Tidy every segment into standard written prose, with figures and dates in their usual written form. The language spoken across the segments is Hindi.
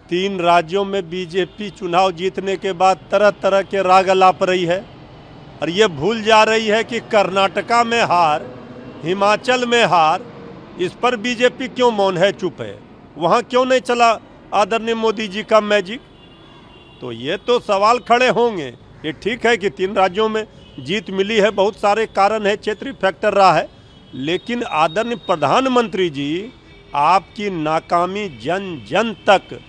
3 राज्यों में बीजेपी चुनाव जीतने के बाद तरह तरह के राग अलाप रही है और ये भूल जा रही है कि कर्नाटका में हार, हिमाचल में हार, इस पर बीजेपी क्यों मौन है, चुप है। वहाँ क्यों नहीं चला आदरणीय मोदी जी का मैजिक। तो ये तो सवाल खड़े होंगे। ये ठीक है कि 3 राज्यों में जीत मिली है, बहुत सारे कारण है, क्षेत्रीय फैक्टर रहा है, लेकिन आदरणीय प्रधानमंत्री जी, आपकी नाकामी जन जन तक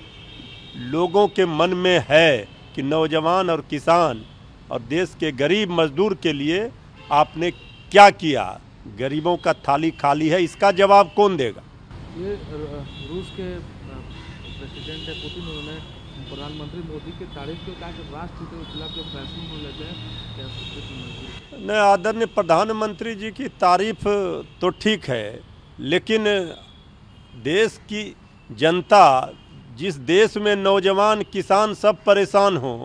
लोगों के मन में है कि नौजवान और किसान और देश के गरीब मजदूर के लिए आपने क्या किया। गरीबों का थाली खाली है, इसका जवाब कौन देगा। ये रूस के प्रेसिडेंट है पुतिन, उन्होंने प्रधानमंत्री मोदी की तारीफ की, कहा कि राष्ट्रहित के खिलाफ जो फैसले लेते हैं। नहीं, आदरणीय प्रधानमंत्री जी की तारीफ तो ठीक है, लेकिन देश की जनता, जिस देश में नौजवान किसान सब परेशान हों,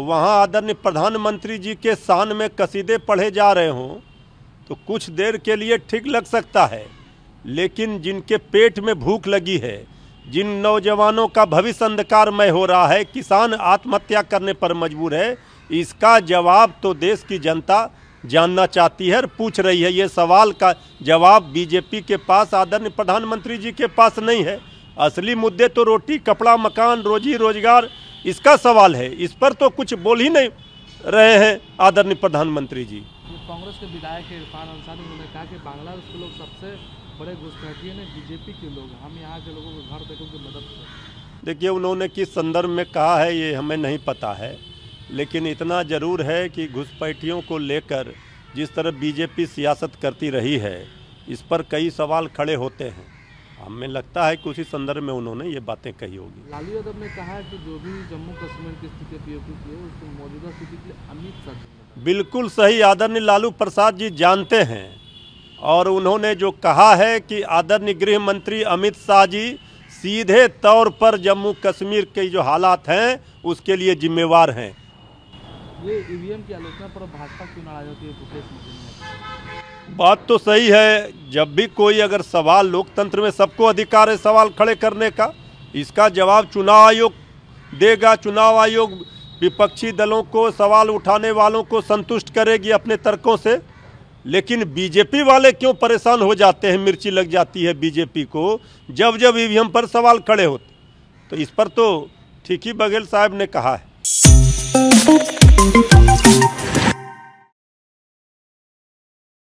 वहाँ आदरणीय प्रधानमंत्री जी के शान में कसीदे पढ़े जा रहे हों, तो कुछ देर के लिए ठीक लग सकता है, लेकिन जिनके पेट में भूख लगी है, जिन नौजवानों का भविष्य अंधकारमय हो रहा है, किसान आत्महत्या करने पर मजबूर है, इसका जवाब तो देश की जनता जानना चाहती है और पूछ रही है। ये सवाल का जवाब बीजेपी के पास, आदरणीय प्रधानमंत्री जी के पास नहीं है। असली मुद्दे तो रोटी, कपड़ा, मकान, रोजी रोजगार, इसका सवाल है। इस पर तो कुछ बोल ही नहीं रहे हैं आदरणीय प्रधानमंत्री जी। कांग्रेस के विधायक इरफान अंसारी, उन्होंने कहा कि बांग्लादेश के लोग सबसे बड़े घुसपैठिए ने बीजेपी के लोग, हम यहाँ के लोगों को घर देखो की मदद करें। देखिए, उन्होंने किस संदर्भ में कहा है ये हमें नहीं पता है, लेकिन इतना ज़रूर है कि घुसपैठियों को लेकर जिस तरह बीजेपी सियासत करती रही है, इस पर कई सवाल खड़े होते हैं। हमें लगता है कि उसी संदर्भ में उन्होंने ये बातें कही होगी। लालू यादव ने कहा है कि जो भी जम्मू कश्मीर की स्थिति पीओके की है, उसको मौजूदा स्थिति के लिए अमित शाह। बिल्कुल सही, आदरणीय लालू प्रसाद जी जानते हैं, और उन्होंने जो कहा है कि आदरणीय गृह मंत्री अमित शाह जी सीधे तौर पर जम्मू कश्मीर के जो हालात हैं उसके लिए जिम्मेवार हैं। ये ईवीएम की आलोचना पर भाजपा क्यों नाराज होती है भूपेश बघेल? बात तो सही है, जब भी कोई अगर सवाल, लोकतंत्र में सबको अधिकार है सवाल खड़े करने का, इसका जवाब चुनाव आयोग देगा। चुनाव आयोग विपक्षी दलों को, सवाल उठाने वालों को संतुष्ट करेगी अपने तर्कों से। लेकिन बीजेपी वाले क्यों परेशान हो जाते हैं, मिर्ची लग जाती है बीजेपी को जब जब ईवीएम पर सवाल खड़े होते। तो इस पर तो ठीक ही बघेल साहब ने कहा है।